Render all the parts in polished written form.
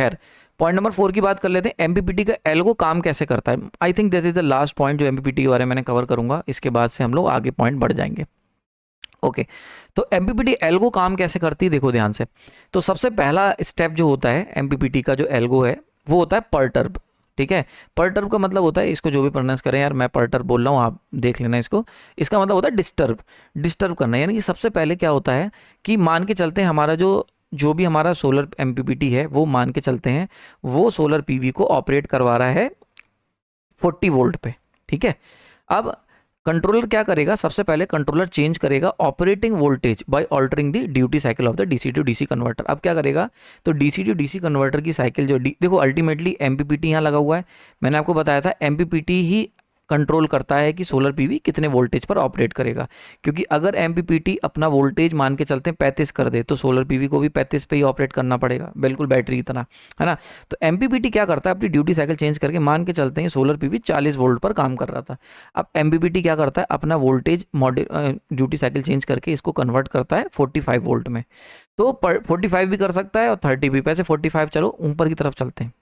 खैर, point number 4 की बात कर लेते हैं, एमपीपीटी का एल्गो काम कैसे करता है। I think this is the last point जो एमपीपीटी के बारे में मैंने कवर करूंगा, इसके बाद से हम लोग आगे पॉइंट बढ़ जाएंगे। ओके, तो एमपीपीटी एल्गो काम कैसे करती है, देखो ध्यान से। तो सबसे पहला स्टेप जो होता है एमपीपीटी का जो एल्गो है वो होता है परटर्ब। ठीक है, परटर्ब का मतलब होता है, इसको जो भी प्रोनाउंस करें यार, मैं परटर्ब बोल रहा हूँ, आप देख लेना इसको। इसका मतलब होता है डिस्टर्ब, डिस्टर्ब करना। यानी कि सबसे पहले क्या होता है कि मान के चलते हैं हमारा जो भी हमारा सोलर एमपीपीटी है, वो मान के चलते हैं वो सोलर पीवी को ऑपरेट करवा रहा है 40 वोल्ट पे। ठीक है, अब कंट्रोलर क्या करेगा, सबसे पहले कंट्रोलर चेंज करेगा operating voltage by altering the duty cycle of the DC to DC converter. अब क्या करेगा, तो डीसी टू डीसी कन्वर्टर की साइकिल जो देखो अल्टीमेटली एमपीपीटी यहाँ लगा हुआ है, मैंने आपको बताया था एमपीपीटी ही कंट्रोल करता है कि सोलर पीवी कितने वोल्टेज पर ऑपरेट करेगा। क्योंकि अगर एमपीपीटी अपना वोल्टेज मान के चलते हैं 35 कर दे, तो सोलर पीवी को भी 35 पे ही ऑपरेट करना पड़ेगा, बिल्कुल बैटरी की तरह, है ना। तो एमपीपीटी क्या करता है, अपनी ड्यूटी साइकिल चेंज करके मान के चलते हैं सोलर पीवी 40 वोल्ट पर काम कर रहा था। अब एमपीपीटी क्या करता है, अपना वोल्टेज ड्यूटी साइकिल चेंज करके इसको कन्वर्ट करता है 45 वोल्ट में। तो 45 भी कर सकता है और 30 भी। वैसे 45 चलो ऊपर की तरफ चलते हैं,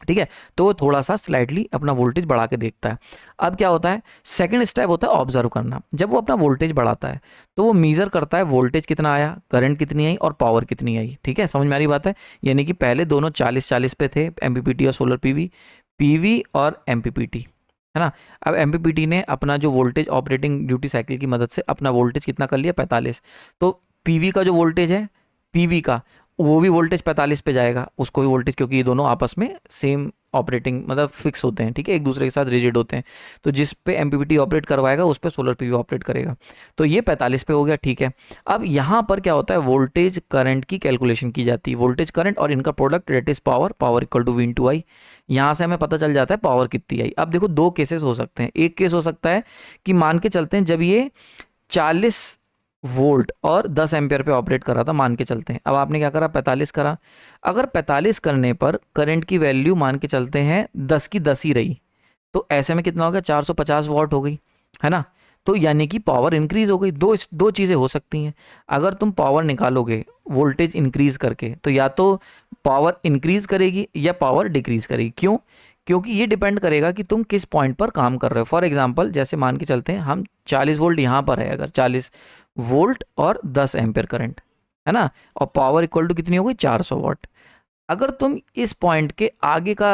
ठीक है, तो वो थोड़ा सा स्लाइटली अपना वोल्टेज बढ़ा के देखता है। अब क्या होता है, सेकंड स्टेप होता है ऑब्जर्व करना। जब वो अपना वोल्टेज बढ़ाता है तो वो मीजर करता है वोल्टेज कितना आया, करंट कितनी आई और पावर कितनी आई। ठीक है, समझ में आ रही बात है। यानी कि पहले दोनों 40-40 पे थे, एमपीपीटी और सोलर पीवी, पीवी और एमपीपीटी, है ना। अब एमपीपीटी ने अपना जो वोल्टेज ऑपरेटिंग ड्यूटी साइकिल की मदद से अपना वोल्टेज कितना कर लिया, 45। तो पीवी का जो वोल्टेज है, पीवी का वो भी वोल्टेज 45 पे जाएगा, उसको भी वोल्टेज, क्योंकि ये दोनों आपस में सेम ऑपरेटिंग मतलब फिक्स होते हैं। ठीक है, एक दूसरे के साथ रिजिड होते हैं। तो जिस पे एमपीपीटी ऑपरेट करवाएगा उस पे सोलर पीवी ऑपरेट करेगा। तो ये 45 पे हो गया। ठीक है, अब यहाँ पर क्या होता है, वोल्टेज करंट की कैलकुलेशन की जाती है। वोल्टेज करंट और इनका product that is power, power equal to V/I। यहाँ से हमें पता चल जाता है पावर कितनी आई। अब देखो दो केसेस हो सकते हैं। एक केस हो सकता है कि मान के चलते हैं जब ये 40 वोल्ट और 10 एम्पियर पे ऑपरेट कर रहा था, मान के चलते हैं। अब आपने क्या करा, 45 करा। अगर 45 करने पर करंट की वैल्यू मान के चलते हैं 10 की 10 ही रही, तो ऐसे में कितना हो गया, 450 वॉट हो गई, है ना। तो यानी कि पावर इंक्रीज हो गई। दो चीज़ें हो सकती हैं। अगर तुम पावर निकालोगे वोल्टेज इंक्रीज करके, तो या तो पावर इंक्रीज करेगी या पावर डिक्रीज करेगी। क्यों, क्योंकि ये डिपेंड करेगा कि तुम किस पॉइंट पर काम कर रहे हो। फॉर एग्जांपल जैसे मान के चलते हैं हम 40 वोल्ट यहाँ पर है, अगर 40 वोल्ट और 10 एम्पियर करंट, है ना, और पावर इक्वल टू कितनी हो गई, 400 वॉट। अगर तुम इस पॉइंट के आगे का,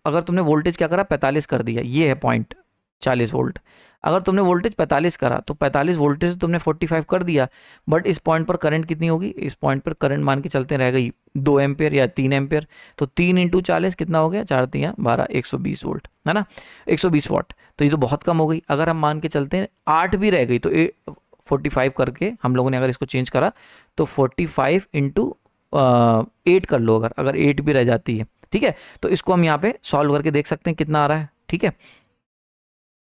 अगर तुमने वोल्टेज क्या करा, 45 कर दिया, ये है पॉइंट 40 वोल्ट। अगर तुमने वोल्टेज 45 करा तो 45 वोल्टेज तुमने 45 कर दिया, बट इस पॉइंट पर करंट कितनी होगी, इस पॉइंट पर करंट मान के चलते रह गई 2 एम्पियर या 3 एम्पियर। तो 3 × 40 कितना हो गया, 4 3 12, 120 वोल्ट, है ना, 120 वॉट। तो ये तो बहुत कम हो गई। अगर हम मान के चलते हैं 8 भी रह गई, तो 45 करके हम लोगों ने अगर इसको चेंज करा तो 45 × 8 कर लो, अगर 8 भी रह जाती है। ठीक है, तो इसको हम यहाँ पे सॉल्व करके देख सकते हैं कितना आ रहा है। ठीक है,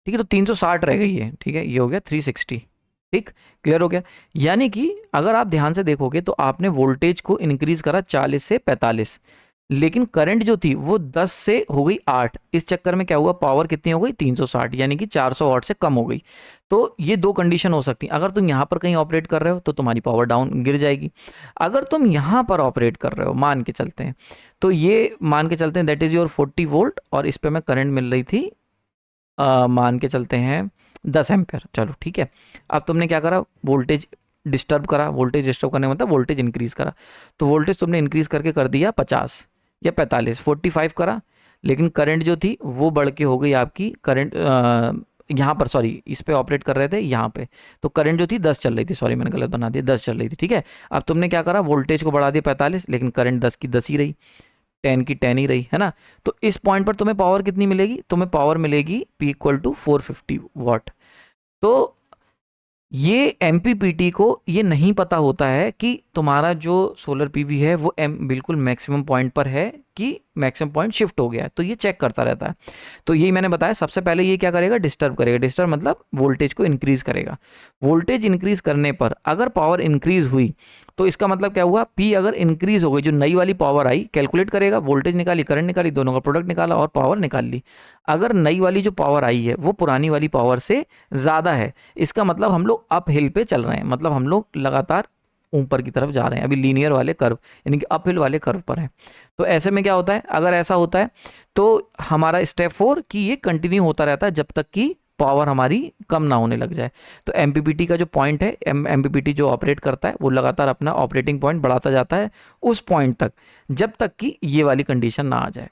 ठीक है, तो 360 रह गई है। ठीक है, ये हो गया 360। ठीक, क्लियर हो गया। यानी कि अगर आप ध्यान से देखोगे तो आपने वोल्टेज को इंक्रीज करा 40 से 45, लेकिन करंट जो थी वो 10 से हो गई 8। इस चक्कर में क्या हुआ, पावर कितनी हो गई, 360, यानी कि 400 वाट से कम हो गई। तो ये दो कंडीशन हो सकती हैं। अगर तुम यहाँ पर कहीं ऑपरेट कर रहे हो तो तुम्हारी पावर डाउन गिर जाएगी। अगर तुम यहाँ पर ऑपरेट कर रहे हो मान के चलते हैं, तो ये मान के चलते हैं दैट इज़ योर 40 वोल्ट और इस पर मैं करंट मिल रही थी मान के चलते हैं 10 एम्पियर। चलो ठीक है, अब तुमने क्या करा, वोल्टेज डिस्टर्ब करा। वोल्टेज डिस्टर्ब करने का मतलब वोल्टेज इंक्रीज करा। तो वोल्टेज तुमने इंक्रीज करके कर दिया 50 या 45, 45 करा, लेकिन करंट जो थी वो बढ़ के हो गई आपकी, करंट यहाँ पर सॉरी इस पे ऑपरेट कर रहे थे यहाँ पे, तो करंट जो थी 10 चल रही थी, सॉरी मैंने गलत बना दिया, 10 चल रही थी। ठीक है, अब तुमने क्या करा, वोल्टेज को बढ़ा दिया 45, लेकिन करंट 10 की 10 ही रही, 10 की 10 ही रही, है ना। तो इस पॉइंट पर तुम्हें पावर कितनी मिलेगी, तुम्हें पावर मिलेगी P = 450 वाट। तो ये एमपीपीटी को ये नहीं पता होता है कि तुम्हारा जो सोलर पीवी है वो बिल्कुल मैक्सिमम पॉइंट पर है कि मैक्सिमम पॉइंट शिफ्ट हो गया है, तो ये चेक करता रहता है। तो यही मैंने बताया, सबसे पहले ये क्या करेगा, डिस्टर्ब करेगा। डिस्टर्ब मतलब वोल्टेज को इंक्रीज करेगा। वोल्टेज इंक्रीज करने पर अगर पावर इंक्रीज हुई तो इसका मतलब क्या हुआ, पी अगर इंक्रीज हो गई, जो नई वाली पावर आई, कैलकुलेट करेगा, वोल्टेज निकाली, करंट निकाली, दोनों का प्रोडक्ट निकाला और पावर निकाल ली। अगर नई वाली जो पावर आई है वो पुरानी वाली पावर से ज़्यादा है, इसका मतलब हम लोग अप हिल पे चल रहे हैं, मतलब हम लोग लगातार ऊपर की तरफ जा रहे हैं, अभी लीनियर वाले कर्व यानी कि अपहिल वाले कर्व पर हैं। तो ऐसे में क्या होता है, अगर ऐसा होता है तो हमारा स्टेप 4 कि ये कंटिन्यू होता रहता है जब तक कि पावर हमारी कम ना होने लग जाए। तो एमपीपीटी का जो पॉइंट है, एमपीपीटी जो ऑपरेट करता है वो लगातार अपना ऑपरेटिंग पॉइंट बढ़ाता जाता है उस पॉइंट तक जब तक कि ये वाली कंडीशन ना आ जाए।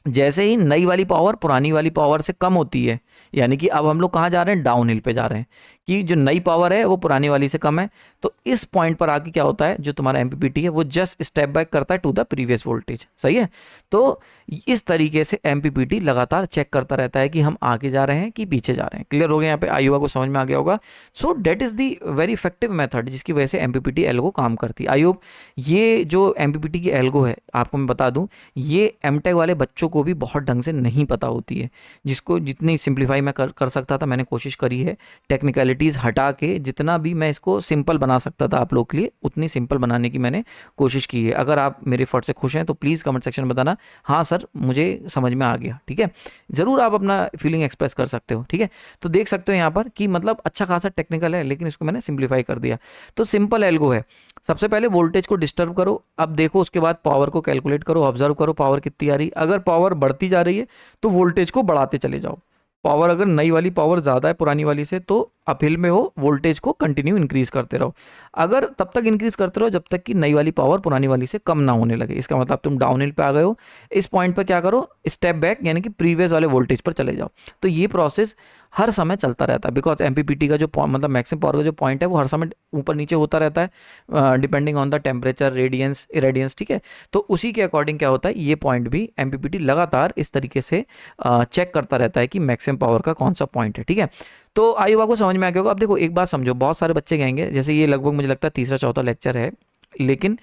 जैसे ही नई वाली पावर पुरानी वाली पावर से कम होती है, यानी कि अब हम लोग कहाँ जा रहे हैं, डाउन हिल पे जा रहे हैं, कि जो नई पावर है वो पुरानी वाली से कम है, तो इस पॉइंट पर आके क्या होता है, जो तुम्हारा एमपीपीटी है वो जस्ट स्टेप बैक करता है टू द प्रीवियस वोल्टेज। सही है। तो इस तरीके से एमपीपीटी लगातार चेक करता रहता है कि हम आगे जा रहे हैं कि पीछे जा रहे हैं। क्लियर हो गया, यहाँ पे आयुवा को समझ में आ गया होगा। So that is the very effective method जिसकी वजह से एमपीपीटी एल्गो काम करती है। आई होप ये जो एमपीपीटी की एल्गो है, आपको मैं बता दूं, ये एमटेक वाले बच्चों को भी बहुत ढंग से नहीं पता होती है। जिसको जितनी सिंप्लीफाई मैं कर सकता था मैंने कोशिश करी है, टेक्निकलिटीज़ हटा के जितना भी मैं इसको सिंपल बना सकता था आप लोग के लिए उतनी सिंपल बनाने की मैंने कोशिश की है। अगर आप मेरे एफर्ट से खुश हैं तो प्लीज़ कमेंट सेक्शन में बताना हाँ सर मुझे समझ में आ गया। ठीक है, ज़रूर आप अपना फीलिंग एक्सप्रेस कर सकते हो। ठीक है, तो देख सकते हो यहाँ पर कि मतलब अच्छा खासा टेक्निकल है लेकिन इसको मैंने सिंप्लीफाई कर दिया। तो सिंपल एल्गो है, सबसे पहले वोल्टेज को डिस्टर्ब करो, अब देखो उसके बाद पावर को कैलकुलेट करो, ऑब्जर्व करो पावर कितनी आ रही। अगर पावर बढ़ती जा रही है तो वोल्टेज को बढ़ाते चले जाओ। पावर अगर नई वाली पावर ज़्यादा है पुरानी वाली से तो अपहिल में हो, वोल्टेज को कंटिन्यू इंक्रीज करते रहो। अगर तब तक इंक्रीज करते रहो जब तक कि नई वाली पावर पुरानी वाली से कम ना होने लगे। इसका मतलब तुम डाउन हिल पे आ गए हो, इस पॉइंट पर क्या करो, स्टेप बैक यानी कि प्रीवियस वाले वोल्टेज पर चले जाओ। तो ये प्रोसेस हर समय चलता रहता है बिकॉज एमपीपीटी का जो मतलब मैक्सिमम पावर का जो पॉइंट है वो हर समय ऊपर नीचे होता रहता है depending on the temperature, radiance, irradiance. ठीक है, तो उसी के अकॉर्डिंग क्या होता है, ये पॉइंट भी एमपीपीटी लगातार इस तरीके से चेक करता रहता है कि मैक्सिमम पावर का कौन सा पॉइंट है। ठीक है, तो आयुवा को समझ में आ गया होगा। अब देखो एक बात समझो, बहुत सारे बच्चे कहेंगे, जैसे ये लगभग मुझे लगता है तीसरा चौथा लेक्चर है लेकिन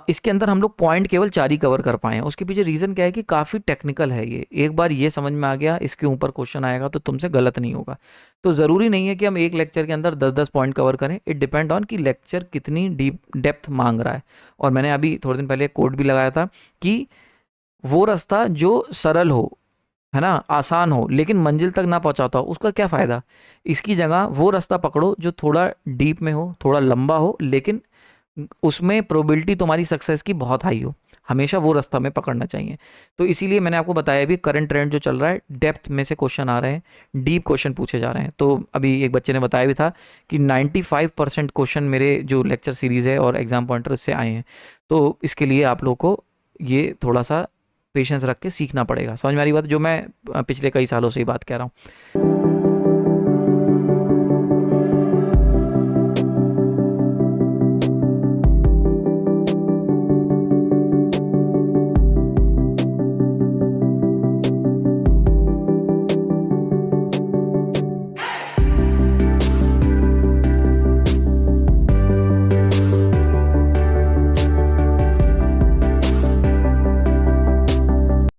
इसके अंदर हम लोग पॉइंट केवल 4 ही कवर कर पाए हैं। उसके पीछे रीज़न क्या है कि काफ़ी टेक्निकल है ये। एक बार ये समझ में आ गया, इसके ऊपर क्वेश्चन आएगा तो तुमसे गलत नहीं होगा। तो ज़रूरी नहीं है कि हम एक लेक्चर के अंदर 10-10 पॉइंट कवर करें। इट डिपेंड ऑन कि लेक्चर कितनी डीप डेप्थ मांग रहा है। और मैंने अभी थोड़े दिन पहले एक कोड भी लगाया था कि वो रास्ता जो सरल हो, है ना, आसान हो लेकिन मंजिल तक ना पहुंचाता हो, उसका क्या फ़ायदा। इसकी जगह वो रास्ता पकड़ो जो थोड़ा डीप में हो, थोड़ा लंबा हो, लेकिन उसमें प्रोबेबिलिटी तुम्हारी सक्सेस की बहुत हाई हो। हमेशा वो रास्ता में पकड़ना चाहिए। तो इसीलिए मैंने आपको बताया भी, करंट ट्रेंड जो चल रहा है, डेप्थ में से क्वेश्चन आ रहे हैं, डीप क्वेश्चन पूछे जा रहे हैं। तो अभी एक बच्चे ने बताया भी था कि 95% क्वेश्चन मेरे जो लेक्चर सीरीज़ है और एग्जाम पॉइंटर से आए हैं। तो इसके लिए आप लोग को ये थोड़ा सा पेशेंस रख के सीखना पड़ेगा। समझ में आ रही बात, जो मैं पिछले कई सालों से ही बात कह रहा हूँ।